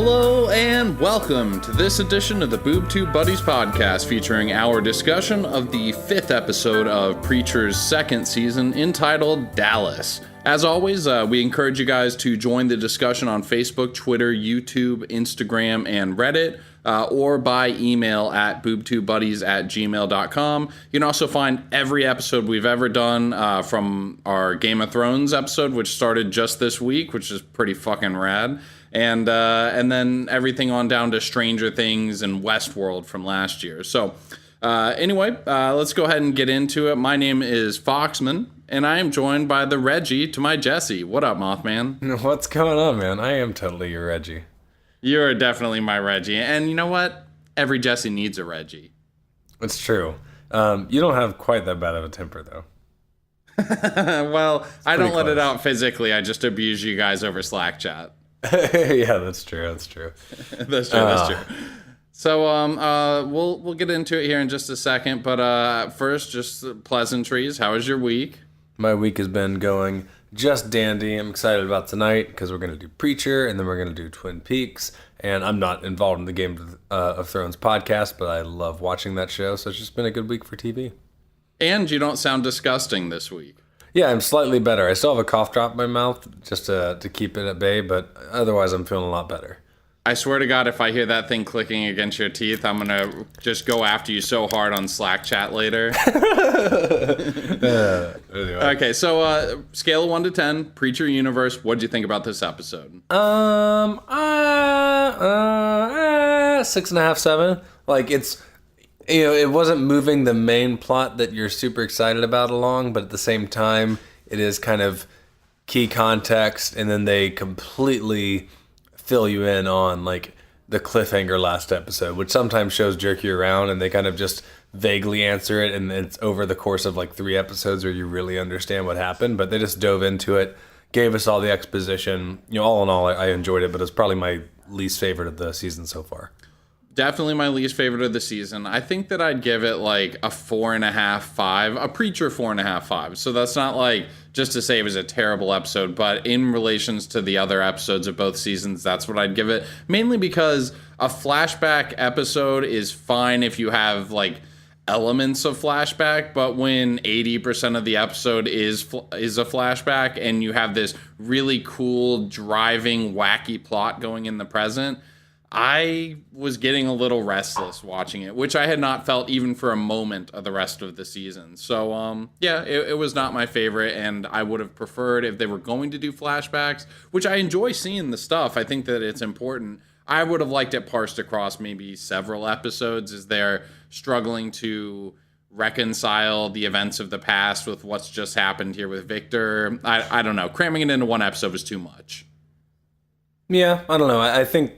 Hello and welcome to this edition of the Boob Tube Buddies podcast, featuring our discussion of the 5th episode of Preacher's 2nd season, entitled Dallas. As always, we encourage you guys to join the discussion on Facebook, Twitter, YouTube, Instagram, and Reddit, or by email at boobtubebuddies@gmail.com. You can also find every episode we've ever done from our Game of Thrones episode, which started just this week, which is pretty fucking rad. And then everything on down to Stranger Things and Westworld from last year. So anyway, let's go ahead and get into it. My name is Foxman, and I am joined by the Reggie to my Jesse. What up, Mothman? What's going on, man? I am totally your Reggie. You're definitely my Reggie. And you know what? Every Jesse needs a Reggie. It's true. You don't have quite that bad of a temper, though. Well, I don't let close. it out physically. I just abuse you guys over Slack chat. Yeah, that's true. That's true. So we'll get into it here in just a second, but first, just pleasantries. How was your week? My week has been going just dandy. I'm excited about tonight because we're going to do Preacher, and then we're going to do Twin Peaks. And I'm not involved in the Game of Thrones podcast, but I love watching that show, so it's just been a good week for TV. And you don't sound disgusting this week. Yeah, I'm slightly better. I still have a cough drop in my mouth just to keep it at bay, but otherwise I'm feeling a lot better. I swear to God, if I hear that thing clicking against your teeth, I'm going to just go after you so hard on Slack chat later. Anyway. Okay, so scale of 1 to 10, Preacher Universe, what did you think about this episode? 6.5, 7. Like, it's... You know, it wasn't moving the main plot that you're super excited about along, but at the same time, it is kind of key context, and then they completely fill you in on, like, the cliffhanger last episode, which sometimes shows jerk you around, and they kind of just vaguely answer it, and it's over the course of, like, 3 episodes where you really understand what happened, but they just dove into it, gave us all the exposition. You know, all in all, I enjoyed it, but it's probably my least favorite of the season so far. Definitely my least favorite of the season. I think that I'd give it like a 4.5, 5. A Preacher 4.5, 5. So that's not like just to say it was a terrible episode, but in relations to the other episodes of both seasons, that's what I'd give it. Mainly because a flashback episode is fine if you have like elements of flashback, but when 80% of the episode is a flashback and you have this really cool, driving, wacky plot going in the present, I was getting a little restless watching it, which I had not felt even for a moment of the rest of the season. So, yeah, it was not my favorite, and I would have preferred if they were going to do flashbacks, which I enjoy seeing the stuff. I think that it's important. I would have liked it parsed across maybe several episodes as they're struggling to reconcile the events of the past with what's just happened here with Victor. I don't know. Cramming it into one episode was too much. Yeah, I don't know. I think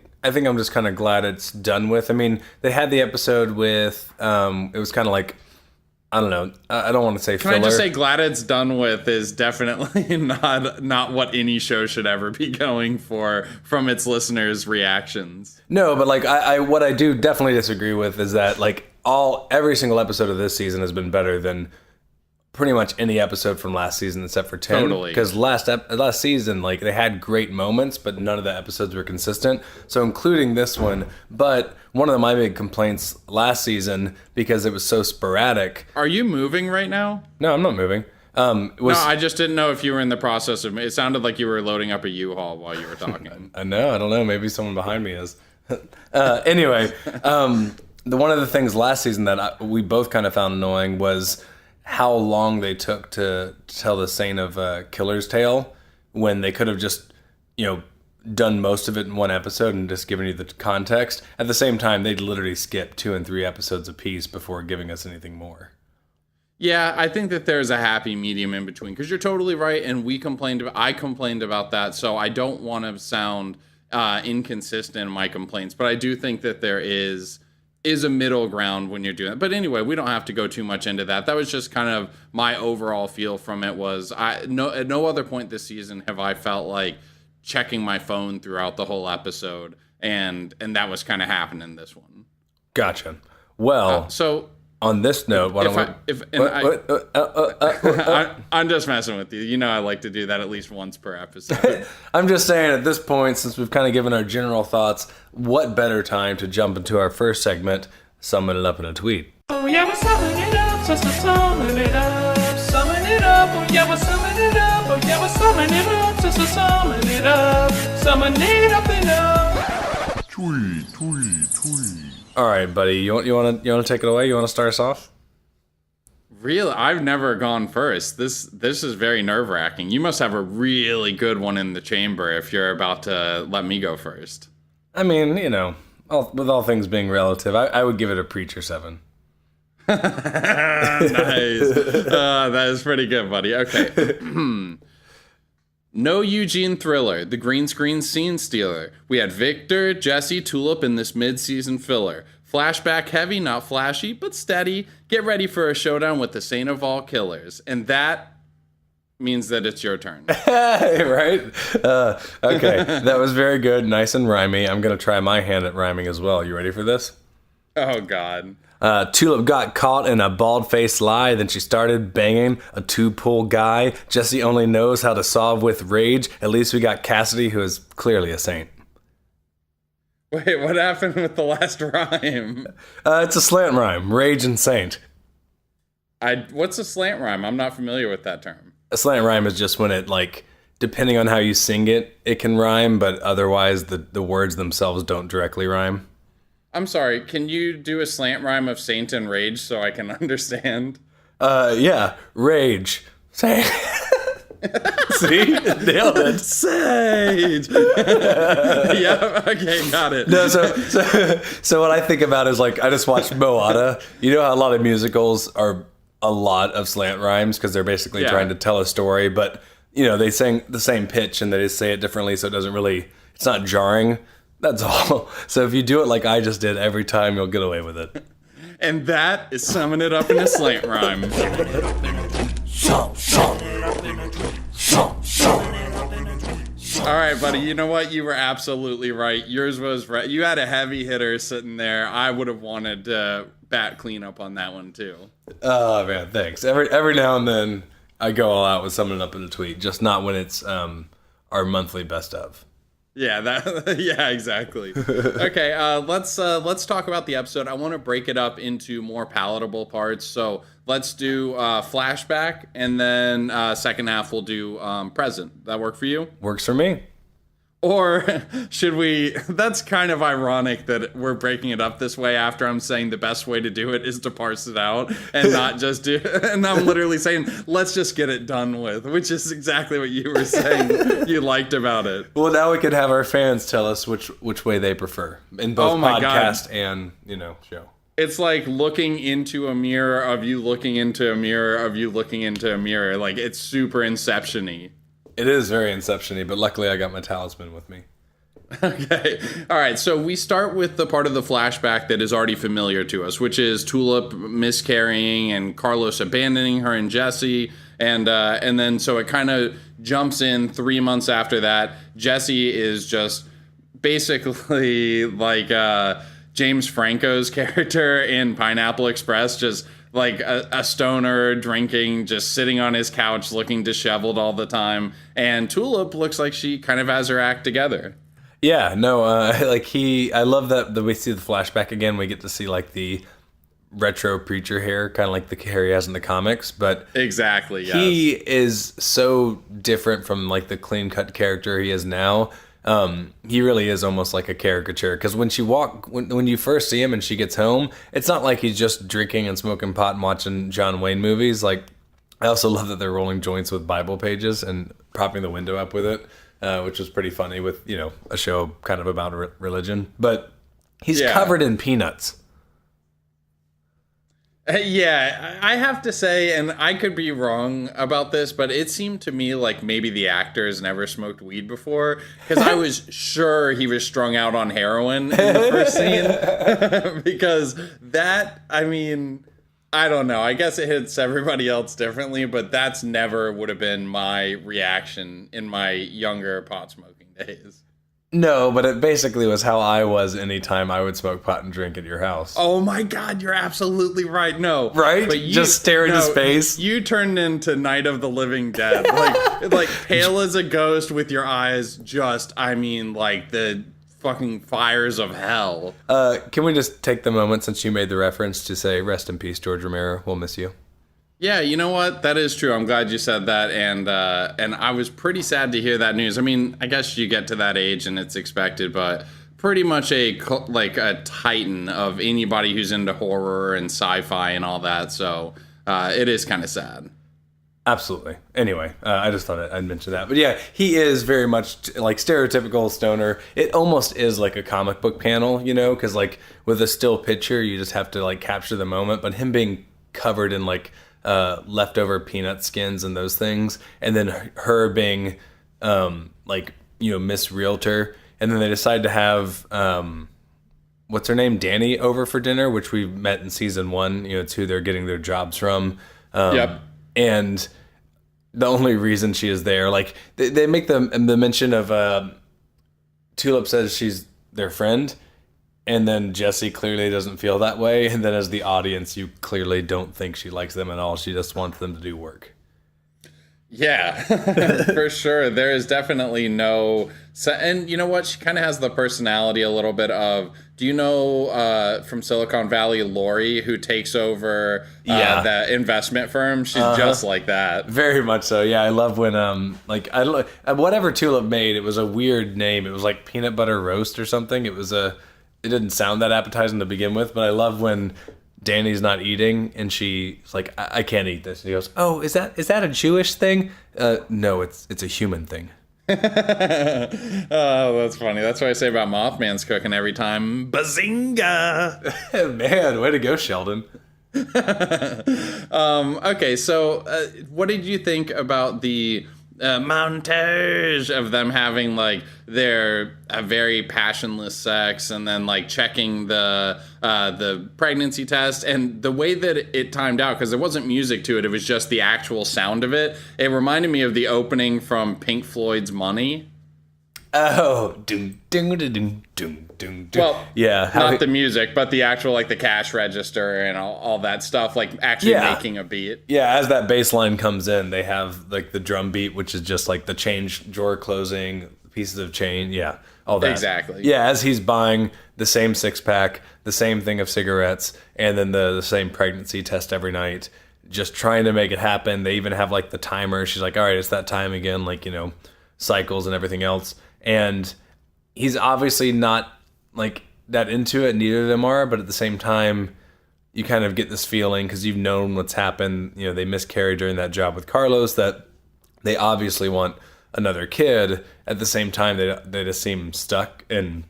I'm just kind of glad it's done with. I mean, they had the episode with, it was kind of like, I don't know, I don't want to say filler. Can I just say glad it's done with is definitely not what any show should ever be going for from its listeners' reactions. No, but like, what I do definitely disagree with is that like every single episode of this season has been better than pretty much any episode from last season except for 10. Totally. Because last season, like, they had great moments, but none of the episodes were consistent. So including this one. But one of my big complaints last season, because it was so sporadic. Are you moving right now? No, I'm not moving. No, I just didn't know if you were in the process of... It sounded like you were loading up a U-Haul while you were talking. I know. I don't know. Maybe someone behind me is. Anyway, one of the things last season that we both kind of found annoying was how long they took to tell the Saint of Killer's Tale when they could have just, you know, done most of it in one episode and just given you the context. At the same time, they'd literally skip 2 and 3 episodes apiece before giving us anything more. Yeah, I think that there's a happy medium in between, because you're totally right, and I complained about that, so I don't want to sound inconsistent in my complaints, but I do think that there is a middle ground when you're doing it. But anyway, we don't have to go too much into that. That was just kind of my overall feel from it. Was at no other point this season have I felt like checking my phone throughout the whole episode, and that was kind of happening in this one. Gotcha. Well, so On this note, I'm just messing with you. You know I like to do that at least once per episode. I'm just saying at this point, since we've kind of given our general thoughts, what better time to jump into our first segment, Summon It Up in a Tweet. Oh yeah, we're summing it up, so summon it up, summon it up, oh yeah, we're summing it up, oh yeah, we're summing it up, so summon it up, summon it up and up. Tweet. All right, buddy, you want to take it away? You want to start us off? Really? I've never gone first. This is very nerve-wracking. You must have a really good one in the chamber if you're about to let me go first. I mean, you know, with all things being relative, I would give it a Preacher 7. Nice. That is pretty good, buddy. Okay. No Eugene thriller, the green screen scene stealer. We had Victor, Jesse, Tulip in this mid-season filler. Flashback heavy, not flashy, but steady. Get ready for a showdown with the saint of all killers. And that means that it's your turn. Right? Okay, that was very good, nice and rhymey. I'm going to try my hand at rhyming as well. You ready for this? Oh, God. Tulip got caught in a bald-faced lie, then she started banging a two-pull guy. Jesse only knows how to solve with rage. At least we got Cassidy, who is clearly a saint. Wait, what happened with the last rhyme? It's a slant rhyme, rage and saint. What's a slant rhyme? I'm not familiar with that term. A slant rhyme is just when it, like, depending on how you sing it, it can rhyme, but otherwise the words themselves don't directly rhyme. I'm sorry, can you do a slant rhyme of saint and rage so I can understand? Yeah, rage. Saint. See? Nailed it. Sage! Yeah, okay, got it. No, so what I think about is, like, I just watched Moana. You know how a lot of musicals are a lot of slant rhymes because they're basically trying to tell a story, but, you know, they sing the same pitch and they just say it differently, so it doesn't really, it's not jarring. That's all. So if you do it like I just did every time, you'll get away with it. And that is summing it up in a slant rhyme. All right, buddy. You know what? You were absolutely right. Yours was right. You had a heavy hitter sitting there. I would have wanted to bat clean up on that one too. Oh man, thanks. Every now and then I go all out with summing it up in a tweet, just not when it's our monthly best of. Yeah, yeah, exactly. Okay, let's talk about the episode. I want to break it up into more palatable parts. So let's do flashback, and then second half we'll do present. That work for you? Works for me. Or should we? That's kind of ironic that we're breaking it up this way after I'm saying the best way to do it is to parse it out and not just do. And I'm literally saying, let's just get it done with, which is exactly what you were saying you liked about it. Well, now we could have our fans tell us which way they prefer in both podcast and, you know, show. It's like looking into a mirror of you looking into a mirror of you looking into a mirror. Like, it's super Inception-y. It is very Inception-y, but luckily I got my talisman with me. Okay. All right. So we start with the part of the flashback that is already familiar to us, which is Tulip miscarrying and Carlos abandoning her and Jesse. And then so it kind of jumps in 3 months after that. Jesse is just basically like James Franco's character in Pineapple Express, just like a stoner drinking, just sitting on his couch looking disheveled all the time. And Tulip looks like she kind of has her act together. Yeah, no, I love that we see the flashback again. We get to see like the retro preacher hair, kind of like the hair he has in the comics. But exactly, yes. He is so different from like the clean cut character he is now. He really is almost like a caricature, because when you first see him and she gets home, it's not like he's just drinking and smoking pot and watching John Wayne movies. Like, I also love that they're rolling joints with Bible pages and propping the window up with it, which was pretty funny with, you know, a show kind of about religion. But he's covered in peanuts. Yeah, I have to say, and I could be wrong about this, but it seemed to me like maybe the actors never smoked weed before, because I was sure he was strung out on heroin in the first scene. Because that, I mean, I don't know. I guess it hits everybody else differently, but that's never would have been my reaction in my younger pot smoking days. No, but it basically was how I was anytime I would smoke pot and drink at your house. Oh my God, you're absolutely right. No, Right? But you, Just stare into space. You turned into Night of the Living Dead, like pale as a ghost with your eyes. Just, I mean, like the fucking fires of hell. Can we just take the moment since you made the reference to say rest in peace, George Romero? We'll miss you. Yeah, you know what? That is true. I'm glad you said that, and I was pretty sad to hear that news. I mean, I guess you get to that age and it's expected, but pretty much a titan of anybody who's into horror and sci-fi and all that. So it is kind of sad. Absolutely. Anyway, I just thought I'd mention that. But yeah, he is very much like stereotypical stoner. It almost is like a comic book panel, you know, because like with a still picture, you just have to like capture the moment. But him being covered in like leftover peanut skins and those things, and then her being like, you know, Miss Realtor, and then they decide to have what's her name, Danny, over for dinner, which we met in season 1. You know, it's who they're getting their jobs from. Yep. And the only reason she is there, like they make the mention of Tulip says she's their friend, and then Jesse clearly doesn't feel that way, and then as the audience, you clearly don't think she likes them at all. She just wants them to do work. Yeah, for sure. There is definitely no... And you know what? She kind of has the personality a little bit of... Do you know from Silicon Valley, Lori, who takes over the investment firm? She's just like that. Very much so. Yeah, I love when whatever Tulip made, it was a weird name. It was like peanut butter roast or something. It didn't sound that appetizing to begin with, but I love when Danny's not eating and she's like, I can't eat this. And he goes, oh, is that a Jewish thing? No, it's a human thing. Oh, that's funny. That's what I say about Mothman's cooking every time. Bazinga! Man, way to go, Sheldon. Okay, so what did you think about the montage of them having like their very passionless sex and then like checking the pregnancy test, and the way that it timed out, because there wasn't music to it, it was just the actual sound of it. It reminded me of the opening from Pink Floyd's Money. Oh, doom, doom, doom, doom, doom, doom. Well, yeah, not the music, but the actual like the cash register and all that stuff, like actually making a beat. Yeah, as that bass line comes in, they have like the drum beat, which is just like the change drawer closing, pieces of chain, all that. Exactly. Yeah, as he's buying the same 6-pack, the same thing of cigarettes, and then the same pregnancy test every night, just trying to make it happen. They even have like the timer. She's like, all right, it's that time again, like, you know, cycles and everything else. And he's obviously not like that into it, neither of them are, but at the same time, you kind of get this feeling, because you've known what's happened. You know, they miscarried during that job with Carlos, that they obviously want another kid. At the same time, they just seem stuck and,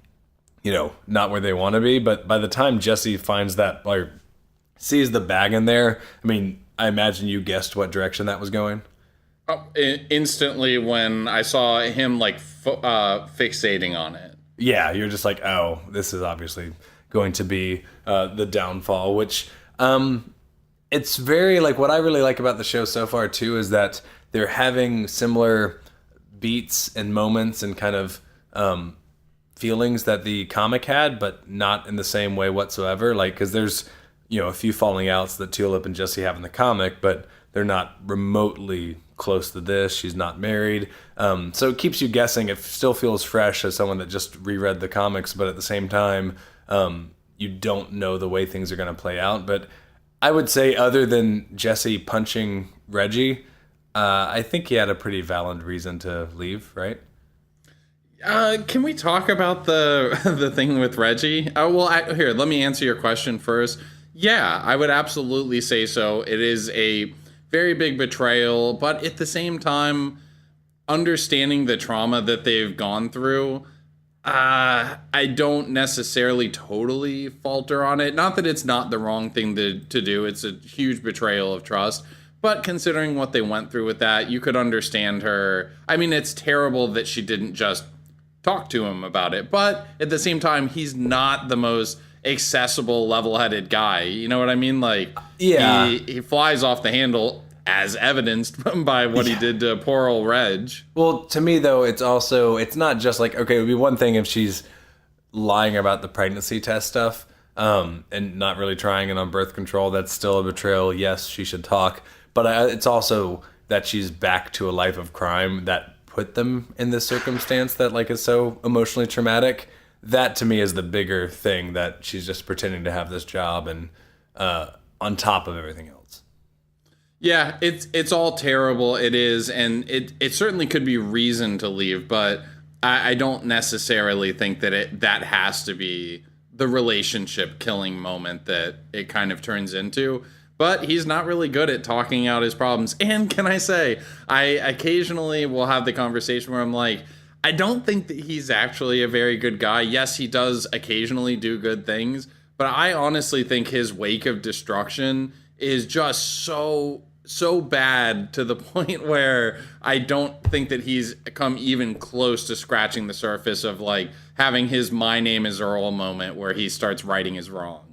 you know, not where they want to be. But by the time Jesse finds that, or sees the bag in there, I mean, I imagine you guessed what direction that was going. Oh, instantly when I saw him like fixating on it. Yeah, you're just like, oh, this is obviously going to be the downfall, which it's very like, what I really like about the show so far too is that they're having similar beats and moments and kind of feelings that the comic had, but not in the same way whatsoever. Like, because there's, you know, a few falling outs that Tulip and Jesse have in the comic, but they're not remotely close to this. She's not married. So it keeps you guessing. It still feels fresh as someone that just reread the comics, but at the same time, you don't know the way things are going to play out. But I would say, other than Jesse punching Reggie, I think he had a pretty valid reason to leave, right? Can we talk about the thing with Reggie? Here, let me answer your question first. Yeah, I would absolutely say so. It is a very big betrayal, but at the same time, understanding the trauma that they've gone through, I don't necessarily totally falter on it. Not that it's not the wrong thing to do. It's a huge betrayal of trust. But considering what they went through with that, you could understand her. I mean, it's terrible that she didn't just talk to him about it. But at the same time, he's not the most accessible, level-headed guy. You know what I mean? Like, yeah, he flies off the handle as evidenced by what he did to poor old Reg. Well, to me, though, it's not just like, okay, it would be one thing if she's lying about the pregnancy test stuff and not really trying it on birth control. That's still a betrayal. Yes, she should talk. But it's also that she's back to a life of crime that put them in this circumstance that like is so emotionally traumatic. That to me is the bigger thing, that she's just pretending to have this job and on top of everything else. Yeah, it's all terrible. It is, and it certainly could be reason to leave, but I don't necessarily think that that has to be the relationship killing moment that it kind of turns into. But he's not really good at talking out his problems. And can I say, I occasionally will have the conversation where I'm like, I don't think that he's actually a very good guy. Yes, he does occasionally do good things, but I honestly think his wake of destruction is just so bad to the point where I don't think that he's come even close to scratching the surface of like having his "my name is Earl" moment where he starts righting his wrongs.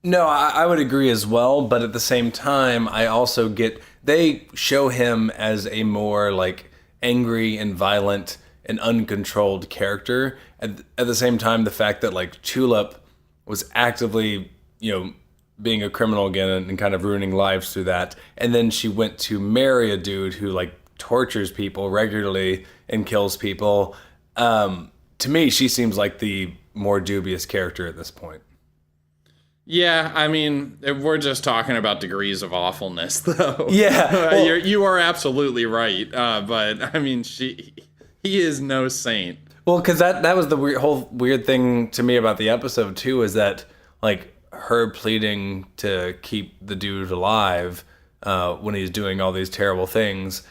No, I would agree as well, but at the same time, I also they show him as a more like angry and violent and uncontrolled character. At the same time, the fact that like Tulip was actively, being a criminal again and kind of ruining lives through that, and then she went to marry a dude who like tortures people regularly and kills people. To me, she seems like the more dubious character at this point. Yeah, I mean, we're just talking about degrees of awfulness, though. Yeah, well, you are absolutely right. But I mean, he is no saint. Well, because that was the whole weird thing to me about the episode too, is that like her pleading to keep the dude alive when he's doing all these terrible things,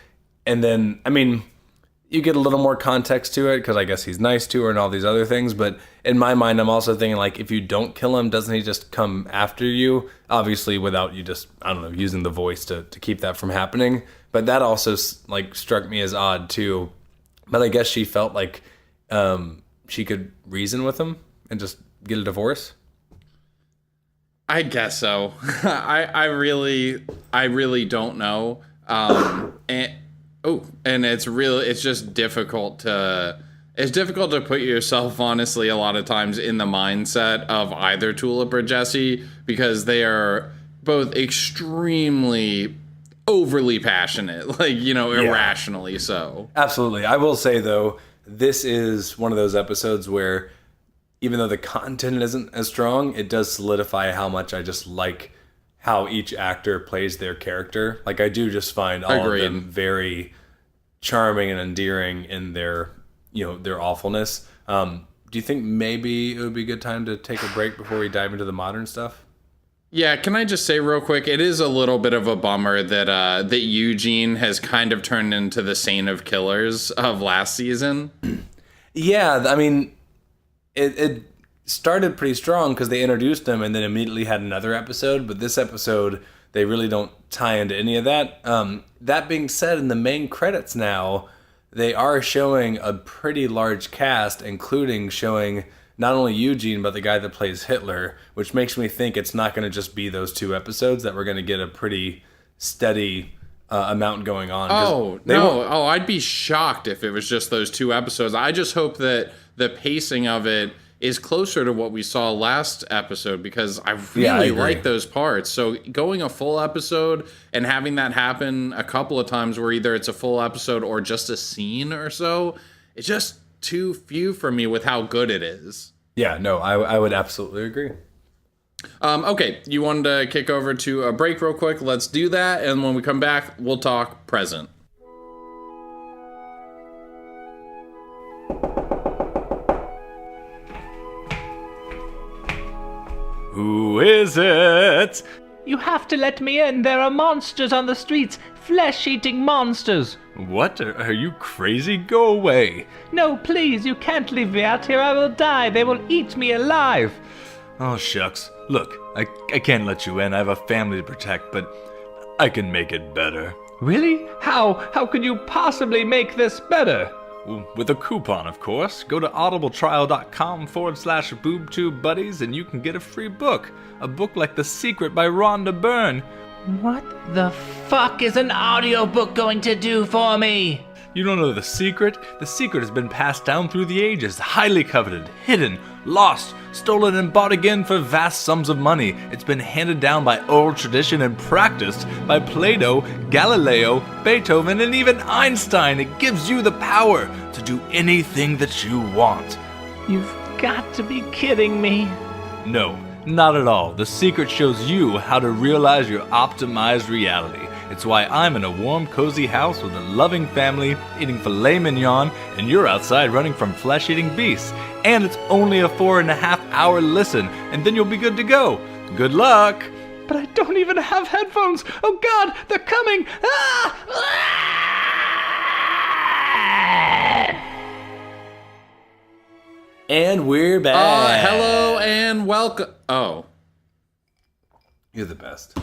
and then I mean, you get a little more context to it because I guess he's nice to her and all these other things. But in my mind, I'm also thinking like, if you don't kill him, doesn't he just come after you? Obviously, without you just, I don't know, using the voice to keep that from happening. But that also like struck me as odd too. But I guess she felt like she could reason with him and just get a divorce. I guess so. I really don't know. And it's just difficult to put yourself, honestly, a lot of times in the mindset of either Tulip or Jesse, because they are both extremely overly passionate, like, irrationally so. Absolutely. I will say, though, this is one of those episodes where even though the content isn't as strong, it does solidify how much I just like how each actor plays their character. Like, I do just find all of them very charming and endearing in their awfulness. Do you think maybe it would be a good time to take a break before we dive into the modern stuff? Yeah, can I just say real quick, it is a little bit of a bummer that Eugene has kind of turned into the saint of killers of last season. Yeah, I mean, it started pretty strong because they introduced him and then immediately had another episode, but this episode, they really don't tie into any of that. That being said, in the main credits now, they are showing a pretty large cast, including showing not only Eugene, but the guy that plays Hitler, which makes me think it's not going to just be those two episodes, that we're going to get a pretty steady amount going on. I'd be shocked if it was just those two episodes. I just hope that the pacing of it is closer to what we saw last episode, because I really like those parts. So going a full episode and having that happen a couple of times where either it's a full episode or just a scene or so, it's just too few for me with how good it is. Yeah, no, I would absolutely agree. Okay, you wanted to kick over to a break real quick. Let's do that. And when we come back, we'll talk present. Who is it? You have to let me in. There are monsters on the streets. Flesh-eating monsters. What? Are you crazy? Go away. No, please. You can't leave me out here. I will die. They will eat me alive. Oh, shucks. Look, I can't let you in. I have a family to protect, but I can make it better. Really? How? How could you possibly make this better? With a coupon, of course. Go to audibletrial.com/Boob Tube Buddies and you can get a free book. A book like The Secret by Rhonda Byrne. What the fuck is an audiobook going to do for me? You don't know the secret? The secret has been passed down through the ages, highly coveted, hidden, lost, stolen and bought again for vast sums of money. It's been handed down by oral tradition and practiced by Plato, Galileo, Beethoven, and even Einstein. It gives you the power to do anything that you want. You've got to be kidding me. No, not at all. The secret shows you how to realize your optimized reality. It's why I'm in a warm, cozy house with a loving family, eating filet mignon, and you're outside running from flesh-eating beasts. And it's only a 4.5-hour listen, and then you'll be good to go. Good luck! But I don't even have headphones! Oh God, they're coming! Ah! And we're back. Hello and welcome. Oh. You're the best.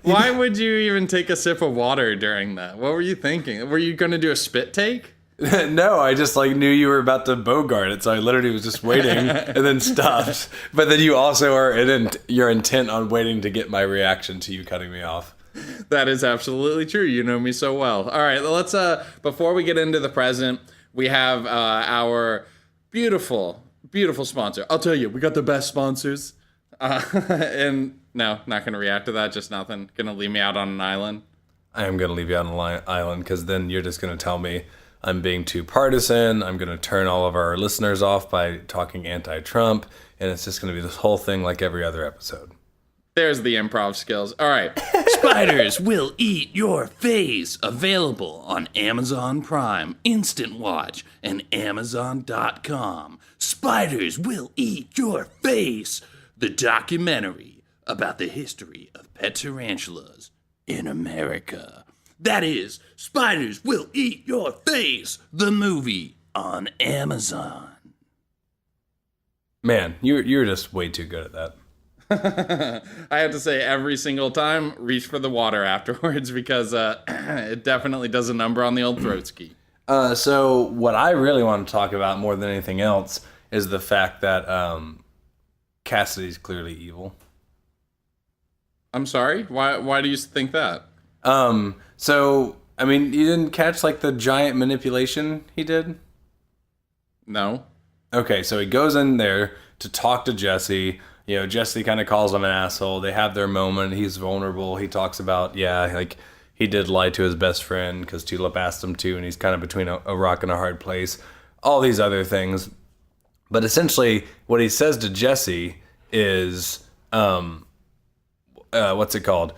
Why would you even take a sip of water during that? What were you thinking? Were you going to do a spit take? No, I just knew you were about to bogart it, so I literally was just waiting and then stopped. But then you also you're intent on waiting to get my reaction to you cutting me off. That is absolutely true. You know me so well. All right, let's before we get into the present, we have our beautiful sponsor. I'll tell you, we got the best sponsors. And no, not going to react to that. Just nothing. Going to leave me out on an island. I am going to leave you on an island because then you're just going to tell me I'm being too partisan. I'm going to turn all of our listeners off by talking anti-Trump. And it's just going to be this whole thing like every other episode. There's the improv skills. All right. Spiders Will Eat Your Face. Available on Amazon Prime, Instant Watch, and amzn.to. Spiders Will Eat Your Face. The documentary about the history of pet tarantulas in America. That is, Spiders Will Eat Your Face, the movie on Amazon. Man, you're just way too good at that. I have to say, every single time, reach for the water afterwards because it definitely does a number on the old throat ski. So what I really want to talk about more than anything else is the fact that Cassidy's clearly evil. I'm sorry? Why do you think that? So, I mean, you didn't catch, the giant manipulation he did? No. Okay, so he goes in there to talk to Jesse. Jesse kind of calls him an asshole. They have their moment. He's vulnerable. He talks about, he did lie to his best friend because Tulip asked him to, and he's kind of between a rock and a hard place. All these other things. But essentially, what he says to Jesse is, what's it called?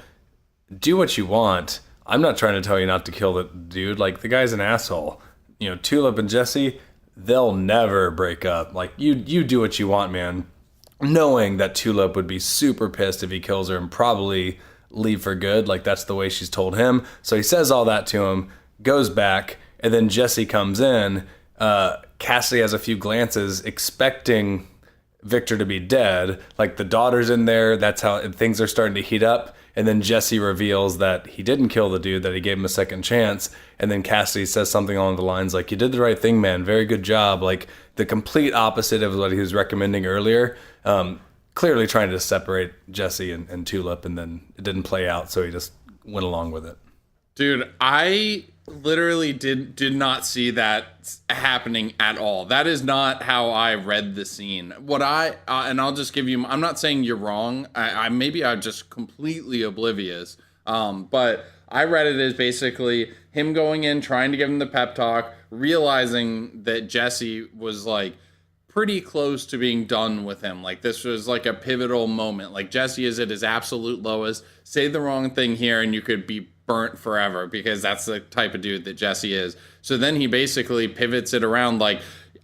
Do what you want. I'm not trying to tell you not to kill the dude. The guy's an asshole. Tulip and Jesse, they'll never break up. You do what you want, man. Knowing that Tulip would be super pissed if he kills her and probably leave for good. That's the way she's told him. So he says all that to him, goes back, and then Jesse comes in. Cassidy has a few glances expecting Victor to be dead. The daughter's in there. That's how things are starting to heat up. And then Jesse reveals that he didn't kill the dude, that he gave him a second chance. And then Cassidy says something along the lines you did the right thing, man. Very good job. The complete opposite of what he was recommending earlier. Clearly trying to separate Jesse and Tulip, and then it didn't play out. So he just went along with it. Dude, I literally did not see that happening at all. That is not how I read the scene. What and I'll just give you, I'm not saying you're wrong. Maybe I'm just completely oblivious. But I read it as basically him going in, trying to give him the pep talk, realizing that Jesse was pretty close to being done with him. This was a pivotal moment. Jesse is at his absolute lowest. Say the wrong thing here and you could be burnt forever, because that's the type of dude that Jesse is. So then he basically pivots it around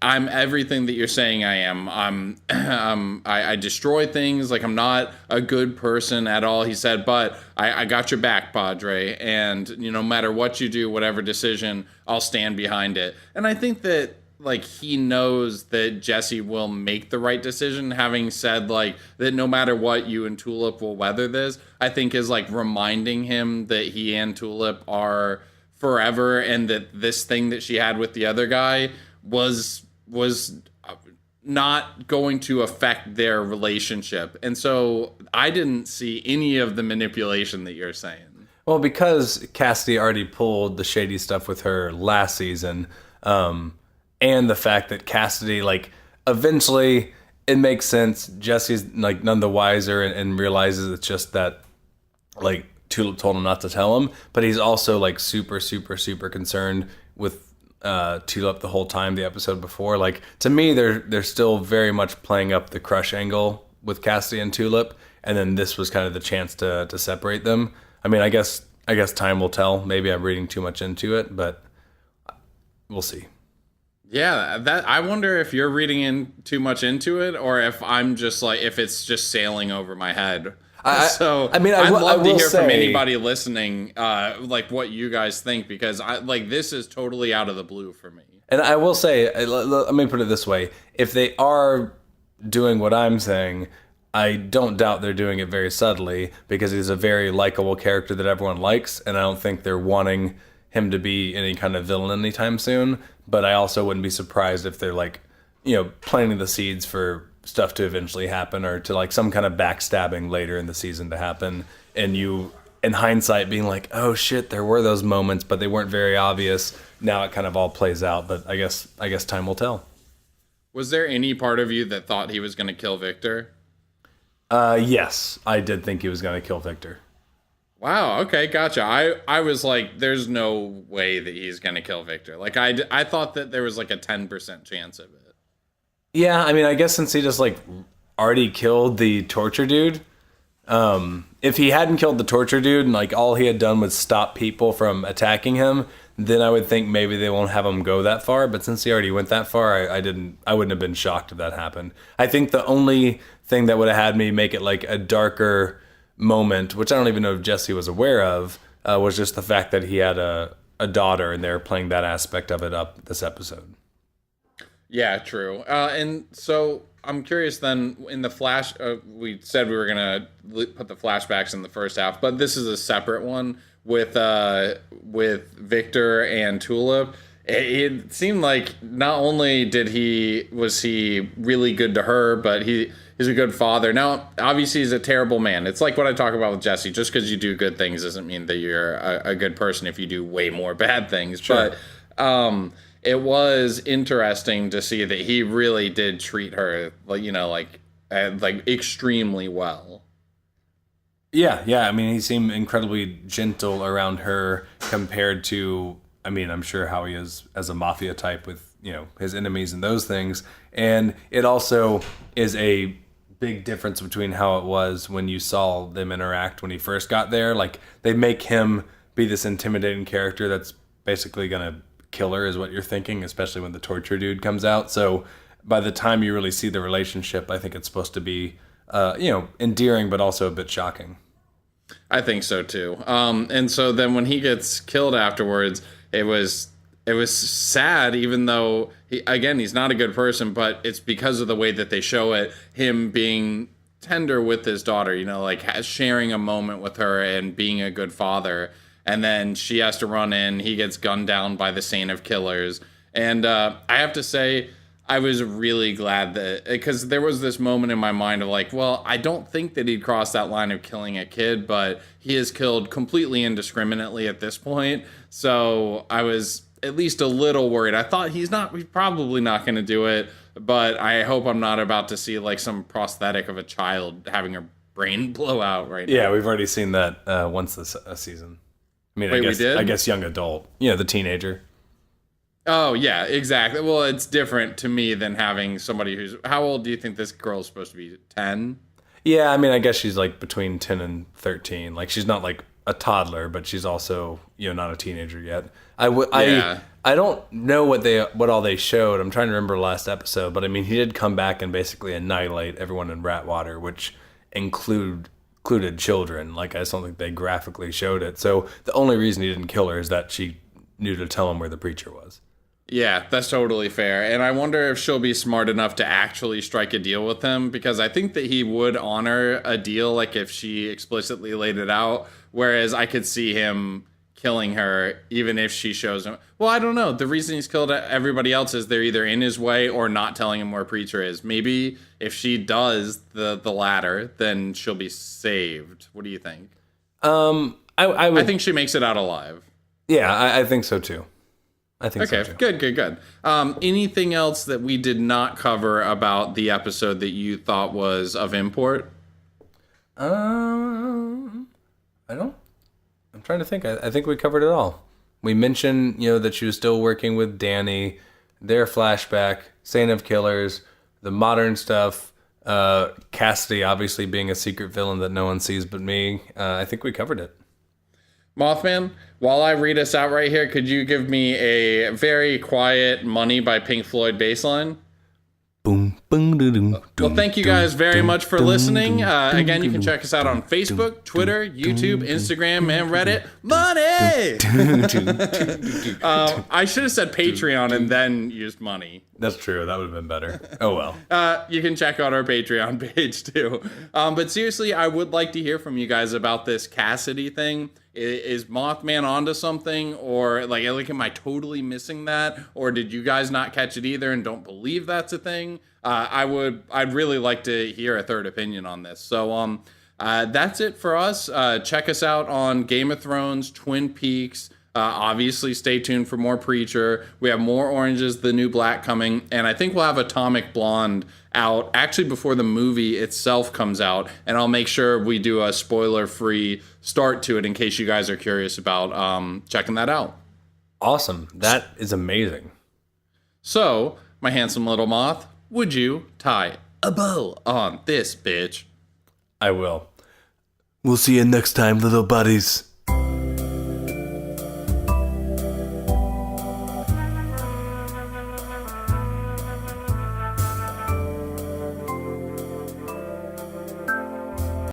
I'm everything that you're saying I am. I destroy things. I'm not a good person at all, he said, but I got your back, Padre. And no matter what you do, whatever decision, I'll stand behind it. And I think that he knows that Jesse will make the right decision, having said that no matter what, you and Tulip will weather this, I think is reminding him that he and Tulip are forever, and that this thing that she had with the other guy was not going to affect their relationship. And so I didn't see any of the manipulation that you're saying. Well, because Cassidy already pulled the shady stuff with her last season, and the fact that Cassidy, like, eventually it makes sense. Jesse's, like, none the wiser and realizes it's just that, like, Tulip told him not to tell him, but he's also, like, super, super, super concerned with Tulip the whole time the episode before. Like, to me, they're still very much playing up the crush angle with Cassidy and Tulip, and then this was kind of the chance to separate them. I mean, I guess time will tell. Maybe I'm reading too much into it, but we'll see. Yeah, that I wonder if you're reading in too much into it, or if I'm just like, if it's just sailing over my head. I'd love to hear from anybody listening, like what you guys think, because this is totally out of the blue for me. And I will say, let me put it this way: if they are doing what I'm saying, I don't doubt they're doing it very subtly, because he's a very likable character that everyone likes, and I don't think they're wanting him to be any kind of villain anytime soon. But I also wouldn't be surprised if they're, like, planting the seeds for stuff to eventually happen, or to, like, some kind of backstabbing later in the season to happen, and you, in hindsight, being like, oh shit, there were those moments, but they weren't very obvious. Now it kind of all plays out, but I guess time will tell. Was there any part of you that thought he was going to kill Victor? Yes, I did think he was going to kill Victor. Wow, okay, gotcha. I was like, there's no way that he's going to kill Victor. Like, I thought that there was like a 10% chance of it. Yeah, I mean, I guess since he just, like, already killed the torture dude, if he hadn't killed the torture dude and, like, all he had done was stop people from attacking him, then I would think maybe they won't have him go that far. But since he already went that far, I wouldn't have been shocked if that happened. I think the only thing that would have had me make it, like, a darker moment, which I don't even know if Jesse was aware of, was just the fact that he had a daughter, and they're playing that aspect of it up this episode. Yeah, true. And so I'm curious then, in the flash, we said we were going to put the flashbacks in the first half, but this is a separate one with Victor and Tulip. It seemed like not only was he really good to her, but he's a good father. Now, obviously, he's a terrible man. It's like what I talk about with Jesse. Just because you do good things doesn't mean that you're a good person if you do way more bad things. Sure. But it was interesting to see that he really did treat her, like extremely well. Yeah. I mean, he seemed incredibly gentle around her compared to, I mean, I'm sure how he is as a mafia type with, his enemies and those things. And it also is a big difference between how it was when you saw them interact when he first got there. Like, they make him be this intimidating character that's basically going to kill her, is what you're thinking, especially when the torture dude comes out. So by the time you really see the relationship, I think it's supposed to be, endearing, but also a bit shocking. I think so too. And so then when he gets killed afterwards, it was sad, even though he's not a good person, but it's because of the way that they show it, him being tender with his daughter, sharing a moment with her and being a good father. And then she has to run in. He gets gunned down by the Saint of Killers. And I have to say, I was really glad that, because there was this moment in my mind of like, well, I don't think that he'd crossed that line of killing a kid, but he is killed completely indiscriminately at this point. So I was at least a little worried. I thought he's probably not going to do it, but I hope I'm not about to see like some prosthetic of a child having her brain blow out right now. Yeah, we've already seen that once this season. I mean, Wait, I guess young adult, the teenager. Oh, yeah, exactly. Well, it's different to me than having somebody who's... How old do you think this girl's supposed to be? 10? Yeah, I mean, I guess she's like between 10 and 13. Like, she's not like a toddler, but she's also, not a teenager yet. I don't know what all they showed. I'm trying to remember last episode, but I mean, he did come back and basically annihilate everyone in Ratwater, which included children. Like, I just don't think they graphically showed it. So the only reason he didn't kill her is that she knew to tell him where the preacher was. Yeah, that's totally fair. And I wonder if she'll be smart enough to actually strike a deal with him, because I think that he would honor a deal, like if she explicitly laid it out. Whereas I could see him killing her, even if she shows him. Well, I don't know. The reason he's killed everybody else is they're either in his way or not telling him where Preacher is. Maybe if she does the latter, then she'll be saved. What do you think? I think she makes it out alive. Yeah, I think so too. I think so too. Good. Anything else that we did not cover about the episode that you thought was of import? I don't. I'm trying to think. I think we covered it all. We mentioned, that she was still working with Danny, their flashback, Saint of Killers, the modern stuff, Cassidy obviously being a secret villain that no one sees but me. I think we covered it. Mothman, while I read us out right here, could you give me a very quiet Money by Pink Floyd bass line? Boom, boom, doo, well, thank you guys very much for listening. Again, you can check us out on Facebook, Twitter, YouTube, Instagram, and Reddit. Money! I should have said Patreon and then used money. That's true. That would have been better. Oh, well. You can check out our Patreon page, too. But seriously, I would like to hear from you guys about this Cassidy thing. Is Mothman onto something, or like am I totally missing that, or did you guys not catch it either and don't believe that's a thing? I'd really like to hear a third opinion on this. So that's it for us. Check us out on Game of Thrones, Twin Peaks. Obviously, stay tuned for more Preacher. We have more Orange is the New Black coming, and I think we'll have Atomic Blonde out actually before the movie itself comes out, and I'll make sure we do a spoiler-free start to it in case you guys are curious about checking that out. Awesome. That is amazing. So, my handsome little moth, would you tie a bow on this bitch? I will. We'll see you next time, little buddies.